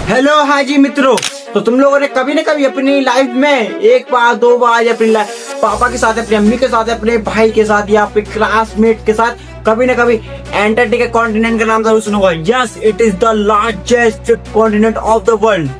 Hello हाँ जी मित्रों, तो तुम लोगों ने कभी न कभी अपनी लाइफ में एक बार दो बार या अपनी पापा के साथ, अपनी अम्मी के साथ, अपने भाई के साथ या अपने क्लासमेट के साथ कभी न कभी एंटार्क्टिका कॉन्टिनेंट का नाम जरूर सुना होगा। Yes, it is the largest continent of the world.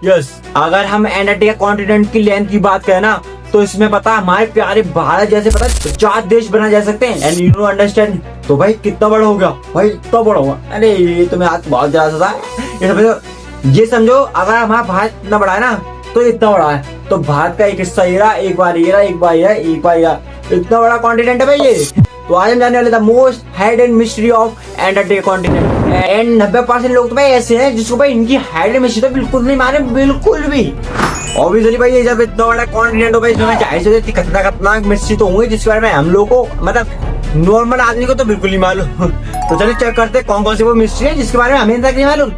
Yes, अगर हम एंटार्क्टिका कॉन्टिनेंट की लेंथ की बात करें ना, तो इसमें पता हमारे प्यारे भारत जैसे पता 4 देश बना जा सकते हैं। एंड यू नो अंडरस्टैंड, तो भाई कितना बड़ा हो गया भाई, इतना बड़ा होगा। अरे ये तो मैं आज बहुत ज्यादा था। ये समझो अगर हमारा भारत इतना बड़ा है ना, तो इतना बड़ा है, तो भारत का एक हिस्सा ये रहा, एक बार ये रहा, एक बार ये रहा, एक बार ये रहा, इतना बड़ा कॉन्टिनेंट है भाई ये। तो आज हम जाने वाले the most hidden mystery of Antarctica continent. And 90% लोग तो भाई ऐसे हैं जिसको भाई इनकी हाइडन मिस्ट्री तो बिल्कुल नहीं माने, बिल्कुल भी। ऑब्वियसली भाई ये जब इतना बड़ा कॉन्टिनेंट हो भाई, इसमें जाहिर से खतरनाक मिस्ट्री तो होंगी जिसके बारे में हम लोग को मतलब नॉर्मल आदमी को तो बिल्कुल नहीं मालूम। तो चलिए चेक करते हैं कौन कौन सी वो मिस्ट्री है जिसके बारे में हमें तक नहीं मालूम।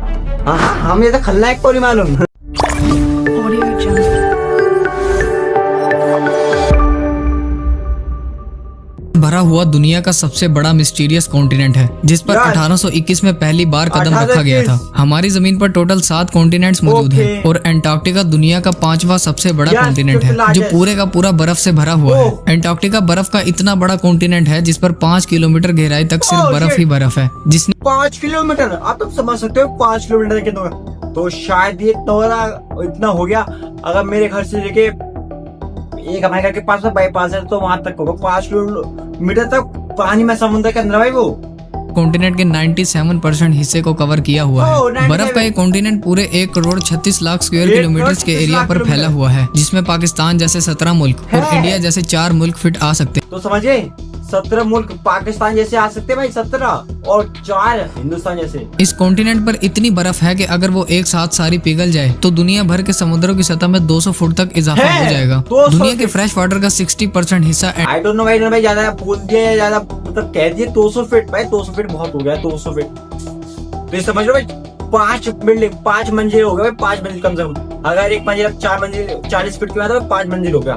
हाँ, हमें तो खलनायक को नहीं मालूम। भरा हुआ दुनिया का सबसे बड़ा मिस्टीरियस कॉन्टिनेंट है जिस पर 1821 में पहली बार कदम रखा गया था। हमारी जमीन पर टोटल 7 कॉन्टिनेंट्स मौजूद हैं और एंटार्क्टिका दुनिया का 5वां सबसे बड़ा कॉन्टिनेंट है जो पूरे का पूरा बर्फ से भरा हुआ है। एंटार्क्टिका बर्फ का इतना बड़ा कॉन्टिनेंट है जिस पर 5 किलोमीटर गहराई तक सिर्फ बर्फ ही बर्फ है। जिसने 5 किलोमीटर, आप तो समझ सकते हो 5 किलोमीटर कितना, तो शायद ये इतना हो गया। अगर मेरे घर से लेके एक हमारे घर के पास में बाईपास है तो वहां तक होगा 5 किलोमीटर तक पानी में, समुद्र के अंदर भाई। वो कॉन्टिनेंट के 97% हिस्से को कवर किया हुआ है। बर्फ का ये कॉन्टिनेंट पूरे 1,36,00,000 स्क्वायर किलोमीटर के एरिया पर फैला हुआ है, जिसमें पाकिस्तान जैसे 17 मुल्क और इंडिया जैसे 4 मुल्क फिट आ सकते हैं। तो समझे 17 मुल्क पाकिस्तान जैसे आ सकते हैं भाई, 17 और 4 हिंदुस्तान जैसे। इस कॉन्टिनेंट पर इतनी बर्फ है कि अगर वो एक साथ सारी पिघल जाए तो दुनिया भर के समुद्रों की सतह में 200 फुट तक इजाफा हो जाएगा। दुनिया के फ्रेश वाटर का 60% हिस्सा आई डोंट नो भाई ज्यादा बोल दिया, ज्यादा मतलब कह दिए 200 फीट भाई, 200 फीट बहुत हो गया, 200 फीट। तो समझ लो भाई 5 बिल्डिंग, 5 मंजिल हो गया, 5 मंजिल कम से कम। अगर एक मंजिल 4 मंजिल 40 फीट की बात है, 5 मंजिल हो गया।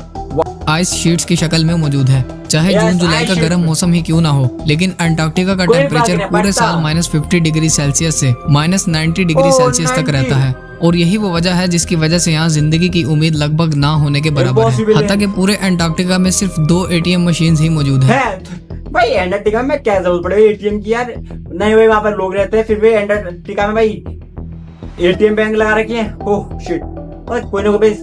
आइस शीट्स की शक्ल में मौजूद है। चाहे जून जुलाई का गर्म मौसम ही क्यों ना हो, लेकिन अंटार्कटिका का टेम्परेचर पूरे साल -50 डिग्री सेल्सियस से -90 डिग्री सेल्सियस तक रहता है। और यही वो वजह है जिसकी वजह से यहाँ जिंदगी की उम्मीद लगभग ना होने के बराबर है। हालांकि कि पूरे अंटार्कटिका में सिर्फ 2 ATM मशीन ही मौजूद है। भाई एंटार्कटिका में क्या जरूरत पड़ेगी ATM की यार? नहीं भाई वहाँ पर लोग रहते हैं, फिर भी एंटार्कटिका में भाई ATM बैंक लगा रखी है। ओह शिट, कोई ना कोई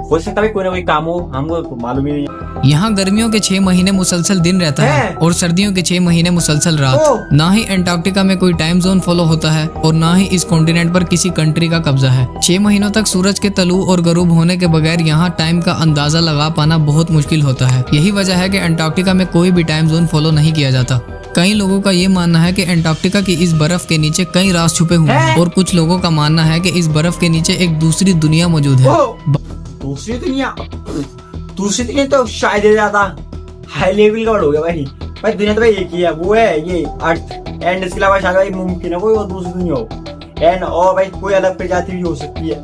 हो सकता है कोई ना कोई काम हो, हमको तो मालूम ही नहीं। यहाँ गर्मियों के 6 महीने मुसलसल दिन रहता है और सर्दियों के 6 महीने मुसलसल रात। ना ही अंटार्कटिका में कोई टाइम जोन फॉलो होता है और ना ही इस कॉन्टिनेंट पर किसी कंट्री का कब्जा है। 6 महीनों तक सूरज के तलू और गरूब होने के बगैर यहाँ टाइम का अंदाजा लगा पाना बहुत मुश्किल होता है। यही वजह है कि अंटार्कटिका में कोई भी टाइम जोन फॉलो नहीं किया जाता। कई लोगों का ये मानना है कि अंटार्कटिका की इस बर्फ के नीचे कई राज छुपे हुए हैं और कुछ लोगों का मानना है कि इस बर्फ के नीचे एक दूसरी दुनिया मौजूद है। दूसरी दुनिया तो शायद ज्यादा हाई लेवल का वर्ड हो गया भाई। दुनिया तो भाई एक ही है, वो है ये अर्थ। एंड इसके अलावा शायद भाई मुमकिन है कोई और दूसरी दुनिया हो। एंड और भाई कोई अलग प्रजाति भी हो सकती है।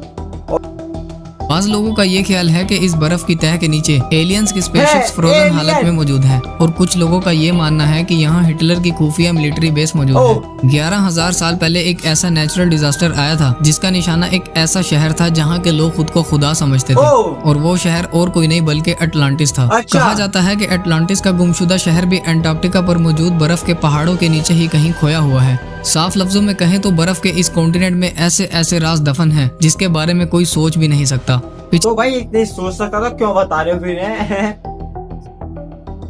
बाज़ लोगों का ये ख्याल है कि इस बर्फ की तह के नीचे एलियंस की स्पेसशिप्स फ्रोजन हालत में मौजूद हैं और कुछ लोगों का ये मानना है कि यहाँ हिटलर की खुफिया मिलिट्री बेस मौजूद है। 11,000 साल पहले एक ऐसा नेचुरल डिजास्टर आया था जिसका निशाना एक ऐसा शहर था जहाँ के लोग खुद को खुदा समझते थे और वो शहर और कोई नहीं बल्कि अटलांटिस था। कहा जाता है कि अटलांटिस का गुमशुदा शहर भी अंटार्कटिका पर मौजूद बर्फ के पहाड़ों के नीचे ही कहीं खोया हुआ है। साफ लफ्जों में कहें तो बर्फ के इस कॉन्टिनेंट में ऐसे ऐसे राज दफन हैं जिसके बारे में कोई सोच भी नहीं सकता। तो भाई इतनी सोच सकता था, क्यों बता रहे हो फिर?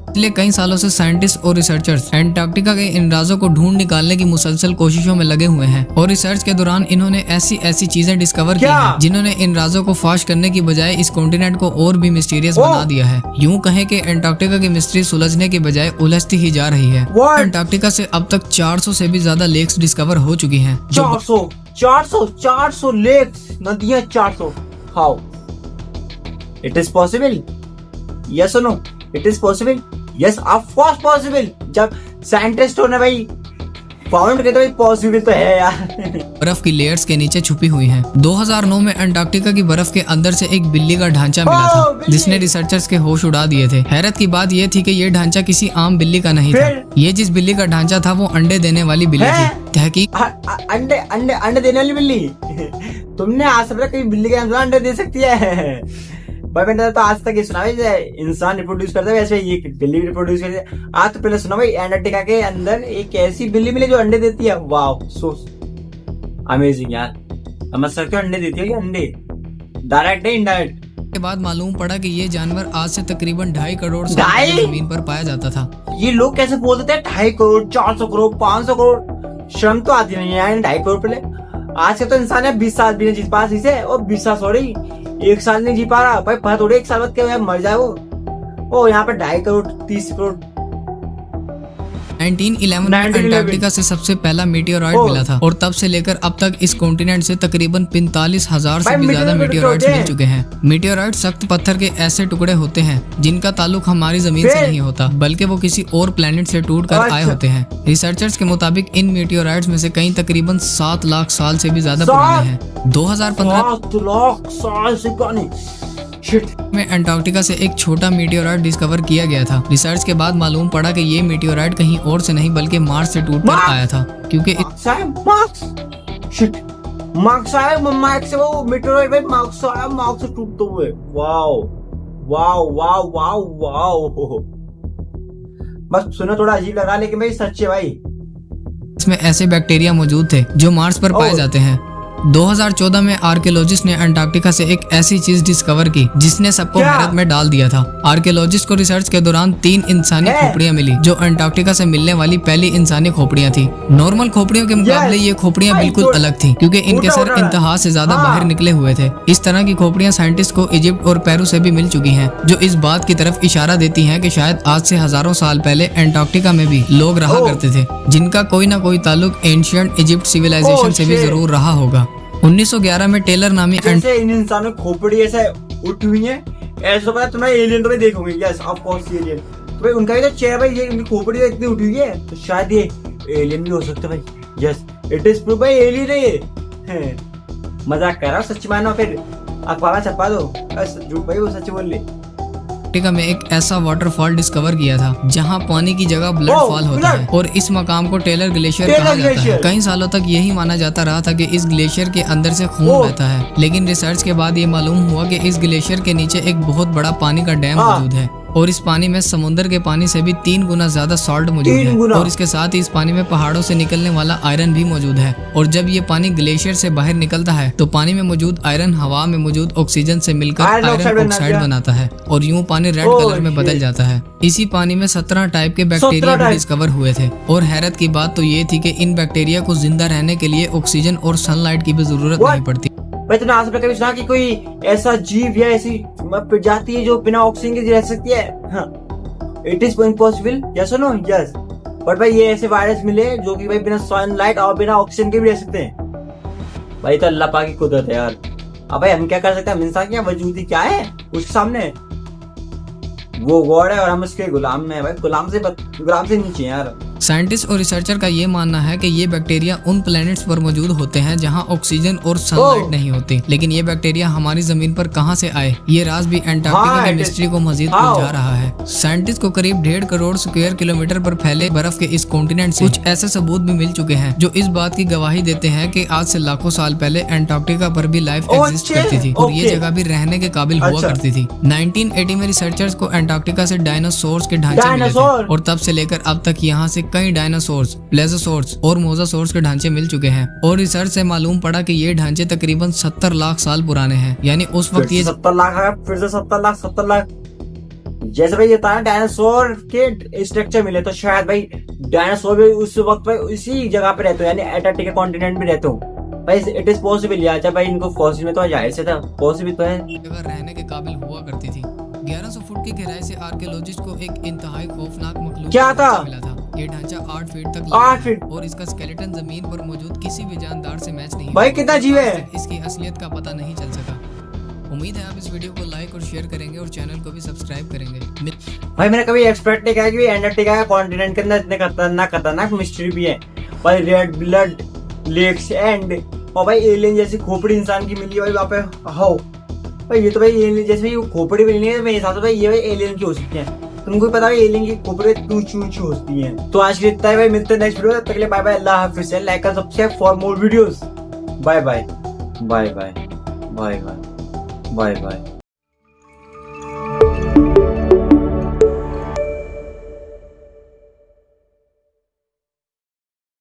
पिछले कई सालों से साइंटिस्ट और रिसर्चर्स अंटार्कटिका के इन राजों को ढूंढ निकालने की मुसलसल कोशिशों में लगे हुए हैं और रिसर्च के दौरान इन्होंने ऐसी चीजें डिस्कवर की हैं जिन्होंने इन राजों को फाश करने की बजाय इस कॉन्टिनेंट को और भी मिस्टीरियस बना दिया है। यूं कहें कि अंटार्कटिका की मिस्ट्री सुलझने के बजाय उलझती ही जा रही है। अंटार्कटिका से अब तक 400 से भी ज्यादा लेक्स डिस्कवर हो चुकी हैं। 400 लेक्स, नदियां 400। How it is possible? Yes और no? It is possible? Yes of course possible. जब साइंटिस्टों ने भाई फाउंड कहते भाई पॉसिबल तो है यार। बर्फ की लेयर्स के नीचे छुपी हुई हैं। 2009 में अंटार्कटिका की बर्फ के अंदर से एक बिल्ली का ढांचा मिला था जिसने रिसर्चर्स के होश उड़ा दिए थे। हैरत की बात ये थी कि ये ढांचा किसी आम बिल्ली का नहीं था। ये जिस बिल्ली का ढांचा था वो अंडे देने वाली बिल्ली थी। तहकीक अंडे अंडे अंडे देने वाली बिल्ली। तुमने आज तक कहीं बिल्ली के अंडे दे सकती है? भाई मैंने तो आज तक ये सुना है इंसान रिप्रोड्यूस करता है वैसे ये बिल्ली भी रिप्रोड्यूस करती है। आज तो पहले सुना भाई अंटार्कटिका के अंदर एक ऐसी बिल्ली मिली जो अंडे देती है। वाह सो अमेजिंग यार। समझ सकते हो अंडे देती है अंडे, डायरेक्ट है इनडायरेक्ट। के बाद मालूम पड़ा कि ये जानवर आज से तकरीबन 2.5 करोड़ साल पहले जमीन पर पाया जाता था। ये लोग कैसे बोल देते हैं 2.5 करोड़ 400 करोड़ 500 करोड़? शर्म तो आती नहीं है 2.5 करोड़ पहले। आज के तो इंसान है 20 साल भी नहीं जी पा इसे, और 20 साल सॉरी 1 साल नहीं जी पा रहा भाई। पता थोड़ी 1 साल बाद क्या मर जाए वो यहाँ पे 2.5 करोड़ 30 करोड़। 1911 में अंटार्कटिका से सबसे पहला मीटियोराइट मिला था और तब से लेकर अब तक इस कॉन्टिनेंट से तकरीबन 45,000 से भी ज्यादा मीटियोराइट्स मिल चुके हैं। मीटियोराइट सख्त पत्थर के ऐसे टुकड़े होते हैं जिनका ताल्लुक हमारी जमीन से नहीं होता बल्कि वो किसी और प्लेनेट से टूट कर आए होते हैं। रिसर्चर्स के मुताबिक इन मीटियोराइट्स में से कई तकरीबन 7 लाख साल से भी ज्यादा पुराने हैं। 2015 में अंटार्कटिका से एक छोटा मीटियोराइट डिस्कवर किया गया था। रिसर्च के बाद मालूम पड़ा कि ये मीटियोराइट कहीं और से नहीं बल्कि मार्स से टूटकर आया था क्योंकि मार्स से वो मीटियोराइट भाई मार्स से टूटते हुए। Wow wow wow wow wow. बस सुनो थोड़ा अजीब लगा लेकिन भाई सच है भाई। इसमें ऐसे बैक्टीरिया मौजूद थे जो मार्स पर पाए जाते हैं। 2014 में आर्कियोलॉजिस्ट ने अंटार्कटिका से एक ऐसी चीज डिस्कवर की जिसने सबको हैरत में डाल दिया था। आर्कियोलॉजिस्ट को रिसर्च के दौरान 3 इंसानी खोपड़ियां मिली जो अंटार्कटिका से मिलने वाली पहली इंसानी खोपड़ियां थी। नॉर्मल खोपड़ियों के मुकाबले ये खोपड़ियां बिल्कुल अलग थी क्योंकि इनके सर इंतहा से ज्यादा बाहर निकले हुए थे। इस तरह की खोपड़ियां साइंटिस्ट को इजिप्ट और पेरू से भी मिल चुकी हैं जो इस बात की तरफ इशारा देती हैं कि शायद आज से हजारों साल पहले अंटार्कटिका में भी लोग रहा करते थे जिनका कोई ना कोई ताल्लुक एंशिएंट इजिप्ट सिविलाइजेशन से भी जरूर रहा होगा। 1911 में टेलर नामी जैसे इन इंसानों खोपड़ी ऐसे उठी हुई है ऐसा पता तुम्हें एलियन तो भी देखोगे। यस ऑफ कोर्स एलियन तो भाई उनका भी तो चेहरा भाई ये उनकी खोपड़ी इतनी उठी हुई है तो शायद ये एलियन भी हो सकता है भाई। यस इट इज प्रूफ भाई एलियन है ये। मजाक कर रहा हूँ सच्ची मानो फिर अखबार छपा दो। झूठ भाई वो सच बोल ले। अंटार्कटिका में एक ऐसा वाटरफॉल डिस्कवर किया था जहां पानी की जगह ब्लड फॉल होता है और इस मकाम को टेलर ग्लेशियर कहा जाता है। कई सालों तक यही माना जाता रहा था कि इस ग्लेशियर के अंदर से खून बहता है लेकिन रिसर्च के बाद ये मालूम हुआ कि इस ग्लेशियर के नीचे एक बहुत बड़ा पानी का डैम मौजूद है और इस पानी में समुद्र के पानी से भी 3 गुना ज्यादा सॉल्ट मौजूद है और इसके साथ ही इस पानी में पहाड़ों से निकलने वाला आयरन भी मौजूद है। और जब ये पानी ग्लेशियर से बाहर निकलता है तो पानी में मौजूद आयरन हवा में मौजूद ऑक्सीजन से मिलकर आयरन ऑक्साइड बनाता है और यूं पानी रेड कलर में बदल जाता है। इसी पानी में 17 टाइप के बैक्टीरिया भी डिस्कवर हुए थे और हैरत की बात तो ये थी कि इन बैक्टीरिया को जिंदा रहने के लिए ऑक्सीजन और सनलाइट की भी जरूरत नहीं पड़ती। तुमने आज कभी सुना कि कोई ऐसा जीव या ऐसी प्रजाति है जो बिना ऑक्सीजन के रह सकती है? It is impossible. यस और नो? यस। बट भाई ये ऐसे वायरस मिले जो कि भाई बिना सनलाइट और बिना ऑक्सीजन के भी रह सकते हैं। भाई तो अल्लाह पाक की कुदरत है यार। अब भाई हम क्या कर सकते हैं? हम इंसान क्या वजूदी क्या है उसके सामने? वो गॉड है और हम उसके गुलाम में है भाई। गुलाम से नीचे यार। साइंटिस्ट और रिसर्चर का ये मानना है कि ये बैक्टीरिया उन प्लैनेट्स पर मौजूद होते हैं जहां ऑक्सीजन और सनलाइट नहीं होती। लेकिन ये बैक्टीरिया हमारी जमीन पर कहां से आए ये राज भी अंटार्कटिका की मिस्ट्री को मजीद उलझा रहा है। साइंटिस्ट को करीब 1.5 करोड़ स्क्वायर किलोमीटर पर फैले बर्फ के इस कॉन्टिनेंट से कुछ ऐसे सबूत भी मिल चुके हैं जो इस बात की गवाही देते हैं कि आज से लाखों साल पहले अंटार्कटिका पर भी लाइफ एग्जिस्ट करती थी और ये जगह भी रहने के काबिल हुआ करती थी। 1980 में रिसर्चर्स को अंटार्कटिका से डायनासोर्स के ढांचे मिले थे और तब से लेकर अब तक यहाँ से कई डायनासोर्स, प्लेज़ोसोर्स और मोज़ासोर्स के ढांचे मिल चुके हैं और रिसर्च से मालूम पड़ा कि ये ढांचे तकरीबन 70 लाख साल पुराने हैं। यानी उस वक्त ये 70 लाख है, फिर से 70 लाख। जैसे भाई ये था डायनासोर के स्ट्रक्चर मिले तो शायद भाई डायनासोर भी उस वक्त भाई उसी जगह पे रहते हो यानी अंटार्कटिका कॉन्टिनेंट में रहते हो भाई। इट इज पॉसिबल यार जब भाई इनको फॉसिल में तो जाहिर से था पॉसिबल तो है जगह रहने के काबिल हुआ करती थी। 1100 फुट की गहराई से आर्कियोलॉजिस्ट को एक इंतहाई खौफनाक मखलूक क्या था मिला था। ये ढांचा 8 फीट तक 8 फीट और इसका स्केलेटन जमीन पर मौजूद किसी भी जानदार से मैच नहीं भाई। कितना जीव है? इसकी असलियत का पता नहीं चल सका। उम्मीद है आप इस वीडियो को लाइक और शेयर करेंगे और चैनल को भी सब्सक्राइब करेंगे। भाई मैंने कभी एक्सपेक्ट नहीं किया कि एंटार्क्टिका का कॉन्टिनेंट के अंदर इतने खतरनाक मिस्ट्री भी है भाई। रेड ब्लड लेक्स एंड और भाई एलियन जैसी खोपड़ी इंसान की मिली है भाई वहाँ पे। हाउ भाई, ये तो भाई एलियन जैसे ये खोपड़ी मिलनी है मेरे हिसाब से भाई, ये भाई एलियन की हो सकती है। तुमको पता है एलियन की खोपड़ी चू होती है। तो आज के लिए इतना है भाई, मिलते हैं नेक्स्ट वीडियो में। तब तक के लिए बाय बाय, अल्लाह हाफिज़। लाइक और subscribe for more videos. Bye bye bye bye bye bye bye bye.